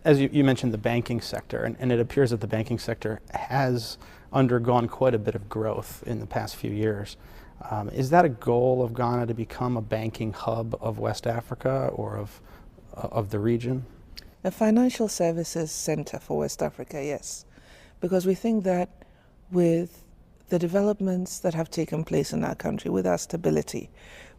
as you mentioned, the banking sector, and it appears that the banking sector has undergone quite a bit of growth in the past few years. Is that a goal of Ghana to become a banking hub of West Africa or of the region? A financial services center for West Africa, yes. Because we think that with the developments that have taken place in our country, with our stability,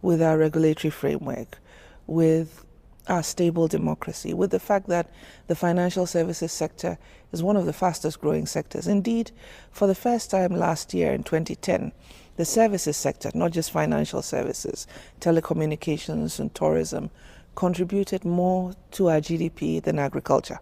with our regulatory framework, with our stable democracy, with the fact that the financial services sector is one of the fastest growing sectors. Indeed, for the first time last year in 2010, the services sector, not just financial services, telecommunications and tourism, contributed more to our GDP than agriculture.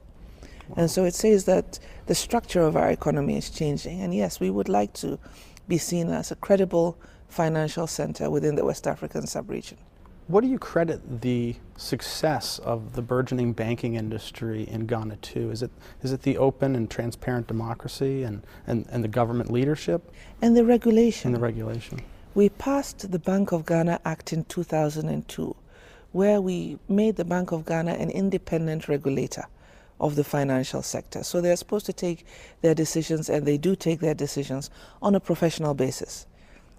Wow. And so it says that the structure of our economy is changing. And yes, we would like to be seen as a credible financial center within the West African sub-region. What do you credit the success of the burgeoning banking industry in Ghana to? Is it the open and transparent democracy and the government leadership? And the regulation. And the regulation. We passed the Bank of Ghana Act in 2002, where we made the Bank of Ghana an independent regulator of the financial sector. So they're supposed to take their decisions, and they do take their decisions on a professional basis,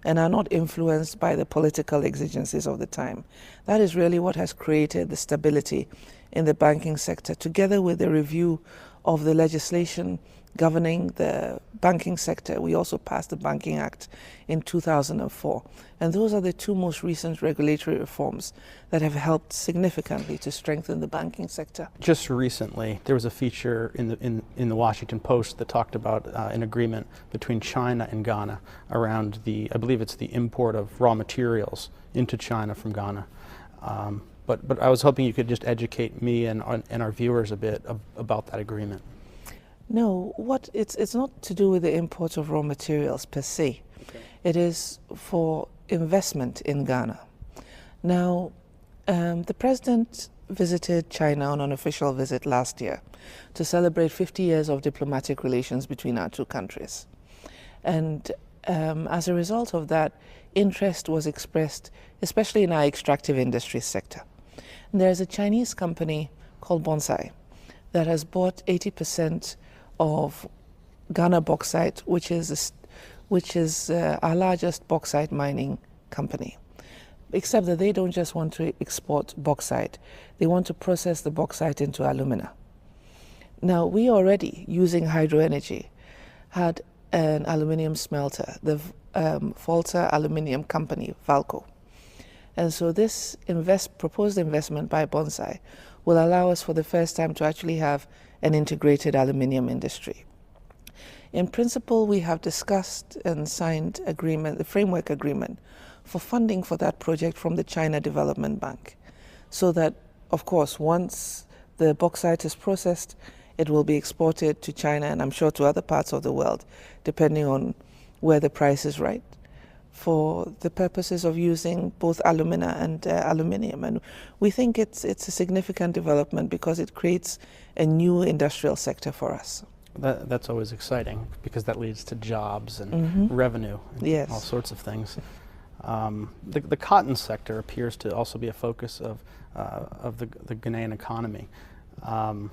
and are not influenced by the political exigencies of the time. That is really what has created the stability in the banking sector, together with the review of the legislation governing the banking sector. We also passed the Banking Act in 2004. And those are the two most recent regulatory reforms that have helped significantly to strengthen the banking sector. Just recently, there was a feature in the Washington Post that talked about an agreement between China and Ghana around I believe it's the import of raw materials into China from Ghana. But I was hoping you could just educate me and our viewers a bit about that agreement. No, it's not to do with the import of raw materials per se. Okay. It is for investment in Ghana. Now, the president visited China on an official visit last year to celebrate 50 years of diplomatic relations between our two countries. And as a result of that, interest was expressed, especially in our extractive industry sector. And there's a Chinese company called Bonsai that has bought 80% of Ghana Bauxite, which is our largest bauxite mining company. Except that they don't just want to export bauxite, they want to process the bauxite into alumina. Now, we already, using hydroenergy, had an aluminium smelter, the Volta Aluminium Company, Valco. And so this proposed investment by Bonsai will allow us for the first time to actually have an integrated aluminium industry. In principle, we have discussed and signed the framework agreement for funding for that project from the China Development Bank, so that, of course, once the bauxite is processed, it will be exported to China and I'm sure to other parts of the world, depending on where the price is right, for the purposes of using both alumina and aluminium. And we think it's a significant development because it creates a new industrial sector for us. That's always exciting because that leads to jobs and revenue and yes. all sorts of things. The cotton sector appears to also be a focus of the Ghanaian economy. I'm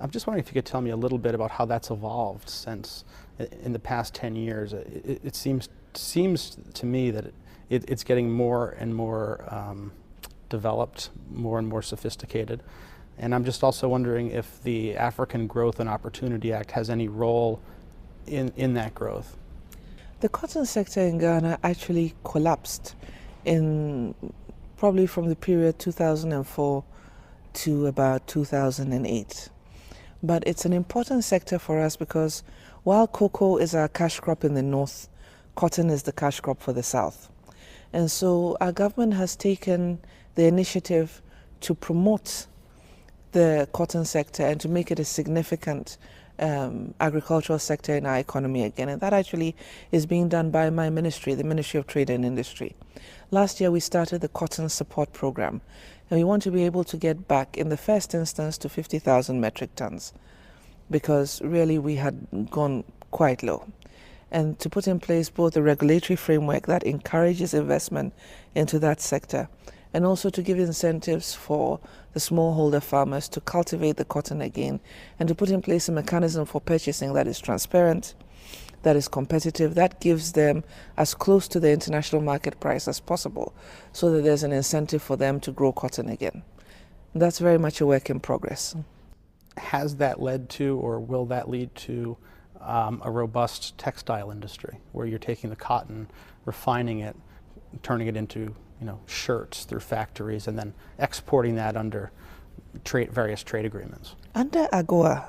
just wondering if you could tell me a little bit about how that's evolved since in the past 10 years. It seems to me that it's getting more and more developed, more and more sophisticated. And I'm just also wondering if the African Growth and Opportunity Act has any role in that growth. The cotton sector in Ghana actually collapsed probably from the period 2004 to about 2008. But it's an important sector for us because while cocoa is our cash crop in the north, cotton is the cash crop for the south. And so our government has taken the initiative to promote the cotton sector and to make it a significant agricultural sector in our economy again. And that actually is being done by my ministry, the Ministry of Trade and Industry. Last year we started the Cotton Support Program, and we want to be able to get back in the first instance to 50,000 metric tons because really we had gone quite low. And to put in place both a regulatory framework that encourages investment into that sector and also to give incentives for the smallholder farmers to cultivate the cotton again, and to put in place a mechanism for purchasing that is transparent, that is competitive, that gives them as close to the international market price as possible, so that there's an incentive for them to grow cotton again. That's very much a work in progress. Has that led to, or will that lead to, a robust textile industry where you're taking the cotton, refining it, turning it into shirts through factories, and then exporting that under various trade agreements? Under AGOA,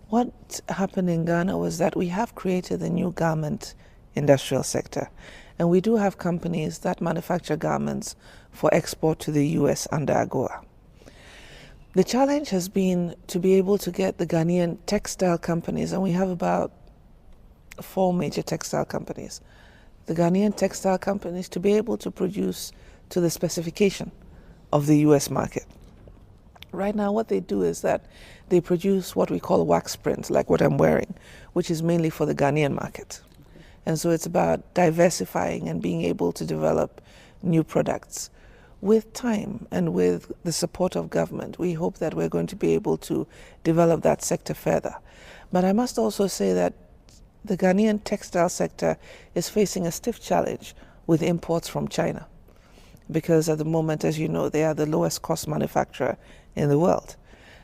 what happened in Ghana was that we have created a new garment industrial sector, and we do have companies that manufacture garments for export to the US under AGOA. The challenge has been to be able to get the Ghanaian textile companies, and we have about 4 major textile companies, the Ghanaian textile companies to be able to produce to the specification of the US market. Right now what they do is that they produce what we call wax prints, like what I'm wearing, which is mainly for the Ghanaian market. And so it's about diversifying and being able to develop new products. With time and with the support of government, we hope that we're going to be able to develop that sector further. But I must also say that the Ghanaian textile sector is facing a stiff challenge with imports from China, because at the moment, as you know, they are the lowest cost manufacturer in the world.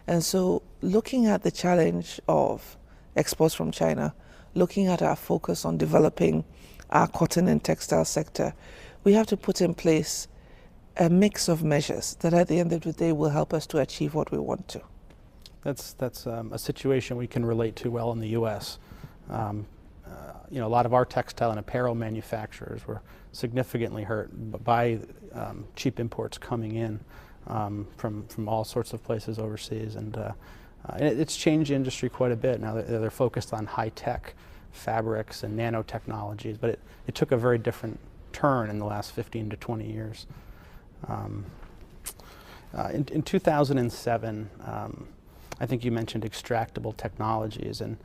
And so looking at the challenge of exports from China, looking at our focus on developing our cotton and textile sector, we have to put in place a mix of measures that at the end of the day will help us to achieve what we want to. That's a situation we can relate to well in the U.S. A lot of our textile and apparel manufacturers were significantly hurt by cheap imports coming in from all sorts of places overseas, and it's changed the industry quite a bit. Now they're focused on high-tech fabrics and nanotechnologies, but it took a very different turn in the last 15 to 20 years. In 2007, I think you mentioned extractable technologies, and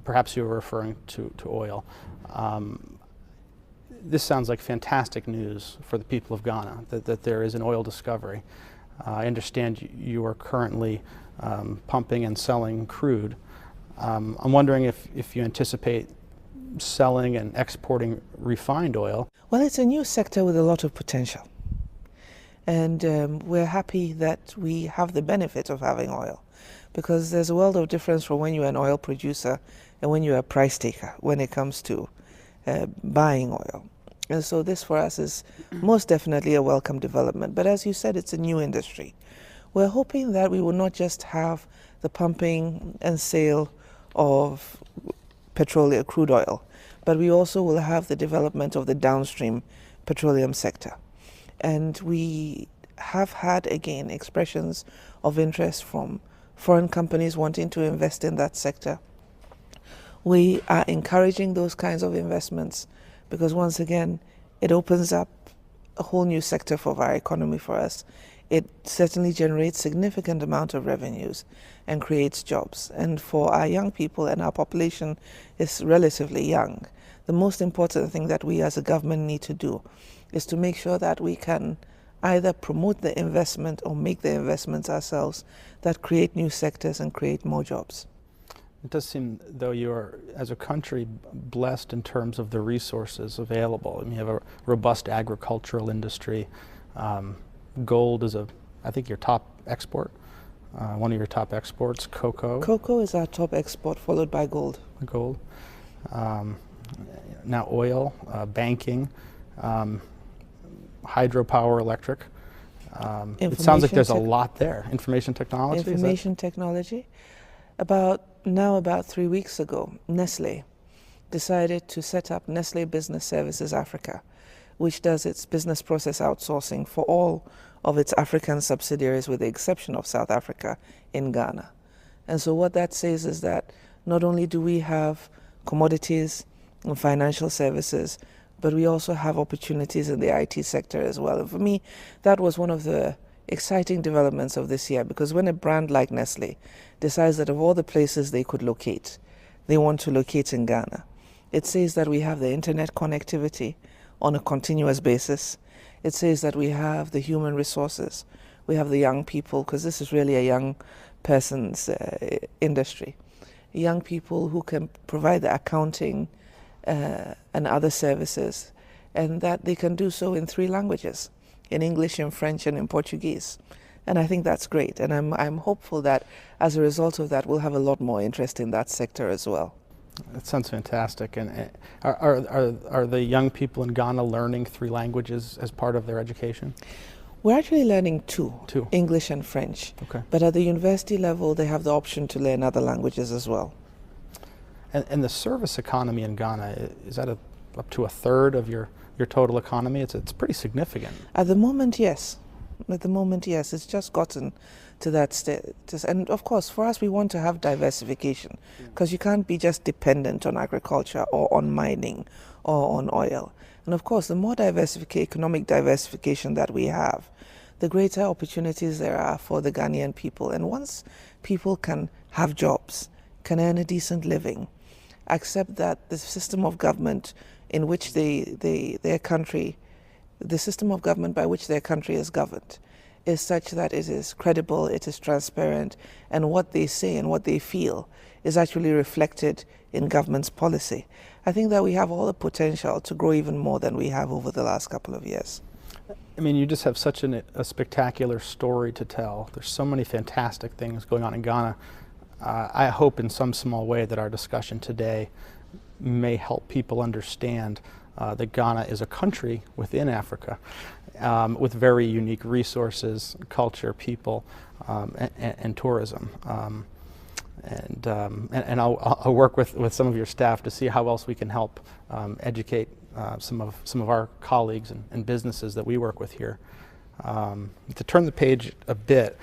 perhaps you were referring to oil. This sounds like fantastic news for the people of Ghana, that there is an oil discovery. I understand you are currently pumping and selling crude. I'm wondering if you anticipate selling and exporting refined oil. Well, it's a new sector with a lot of potential. And we're happy that we have the benefit of having oil, because there's a world of difference from when you're an oil producer and when you're a price taker when it comes to buying oil. And so this for us is most definitely a welcome development. But as you said, it's a new industry. We're hoping that we will not just have the pumping and sale of petroleum crude oil, but we also will have the development of the downstream petroleum sector. And we have had, again, expressions of interest from foreign companies wanting to invest in that sector. We are encouraging those kinds of investments because, once again, it opens up a whole new sector for our economy for us. It certainly generates significant amount of revenues and creates jobs. And for our young people, and our population is relatively young, the most important thing that we as a government need to do is to make sure that we can either promote the investment or make the investments ourselves that create new sectors and create more jobs. It does seem, though, you are, as a country, blessed in terms of the resources available. I mean, you have a robust agricultural industry. Gold is, I think, your top export, one of your top exports. Cocoa. Cocoa is our top export, followed by gold. Gold. Now oil, banking, hydropower, electric. It sounds like there's a lot there. Information technology? Information technology. About 3 weeks ago, Nestle decided to set up Nestle Business Services Africa, which does its business process outsourcing for all of its African subsidiaries with the exception of South Africa in Ghana. And so what that says is that not only do we have commodities and financial services, but we also have opportunities in the IT sector as well. And for me, that was one of the exciting developments of this year, because when a brand like Nestle decides that of all the places they could locate, they want to locate in Ghana, it says that we have the internet connectivity on a continuous basis. It says that we have the human resources, we have the young people, because this is really a young person's industry. Young people who can provide the accounting and other services, and that they can do so in 3 languages, in English, in French, and in Portuguese. And I think that's great, and I'm hopeful that as a result of that, we'll have a lot more interest in that sector as well. That sounds fantastic. And are the young people in Ghana learning 3 languages as part of their education? We're actually learning 2, Two. English and French. Okay. But at the university level, they have the option to learn other languages as well. And the service economy in Ghana, is that up to 1/3 of your total economy? It's pretty significant. At the moment, yes. At the moment, yes. It's just gotten to that state. And of course, for us, we want to have diversification, because you can't be just dependent on agriculture or on mining or on oil. And of course, the more economic diversification that we have, the greater opportunities there are for the Ghanaian people. And once people can have jobs, can earn a decent living, accept that the system of government in which their country, the system of government by which their country is governed, is such that it is credible, it is transparent, and what they say and what they feel is actually reflected in government's policy. I think that we have all the potential to grow even more than we have over the last couple of years. I mean, you just have such a spectacular story to tell. There's so many fantastic things going on in Ghana. I hope in some small way that our discussion today may help people understand that Ghana is a country within Africa with very unique resources, culture, people, and tourism. And I'll work with some of your staff to see how else we can help educate some of our colleagues and businesses that we work with here. To turn the page a bit,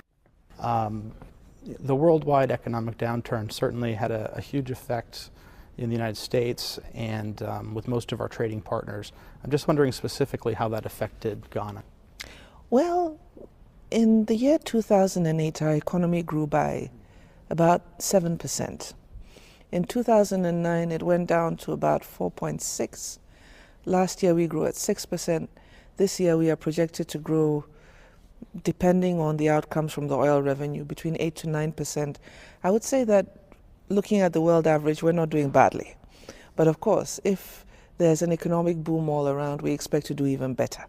the worldwide economic downturn certainly had a huge effect in the United States and with most of our trading partners. I'm just wondering specifically how that affected Ghana. Well, in the year 2008, our economy grew by about 7%. In 2009, it went down to about 4.6. Last year, we grew at 6%. This year, we are projected to grow, depending on the outcomes from the oil revenue, between 8 to 9%. I would say that looking at the world average, we're not doing badly. But of course, if there's an economic boom all around, we expect to do even better.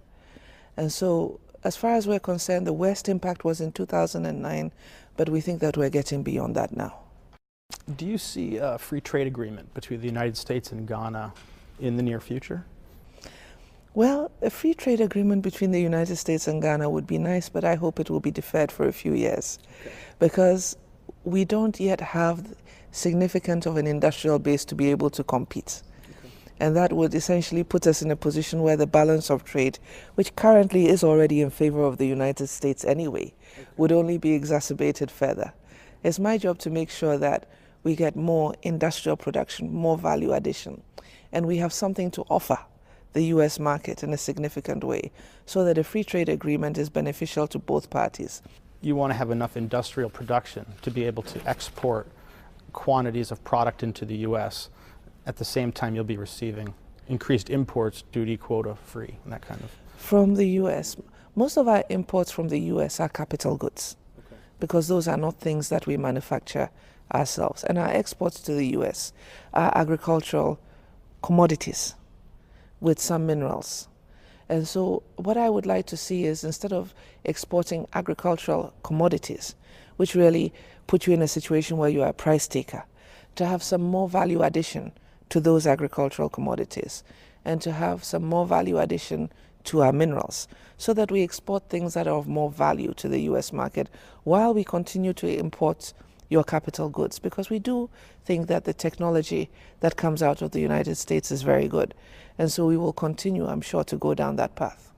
And so, as far as we're concerned, the worst impact was in 2009, but we think that we're getting beyond that now. Do you see a free trade agreement between the United States and Ghana in the near future? Well, a free trade agreement between the United States and Ghana would be nice, but I hope it will be deferred for a few years, because we don't yet have significant of an industrial base to be able to compete. And that would essentially put us in a position where the balance of trade, which currently is already in favor of the United States anyway, would only be exacerbated further. It's my job to make sure that we get more industrial production, more value addition, and we have something to offer the U.S. market in a significant way, so that a free trade agreement is beneficial to both parties. You want to have enough industrial production to be able to export quantities of product into the U.S. At the same time, you'll be receiving increased imports, duty quota free, and that kind of. From the U.S., most of our imports from the U.S. are capital goods, because those are not things that we manufacture ourselves. And our exports to the U.S. are agricultural commodities with some minerals. And so what I would like to see is, instead of exporting agricultural commodities, which really put you in a situation where you are a price taker, to have some more value addition to those agricultural commodities, and to have some more value addition to our minerals, so that we export things that are of more value to the U.S. market while we continue to import your capital goods, because we do think that the technology that comes out of the United States is very good. And so we will continue, I'm sure, to go down that path.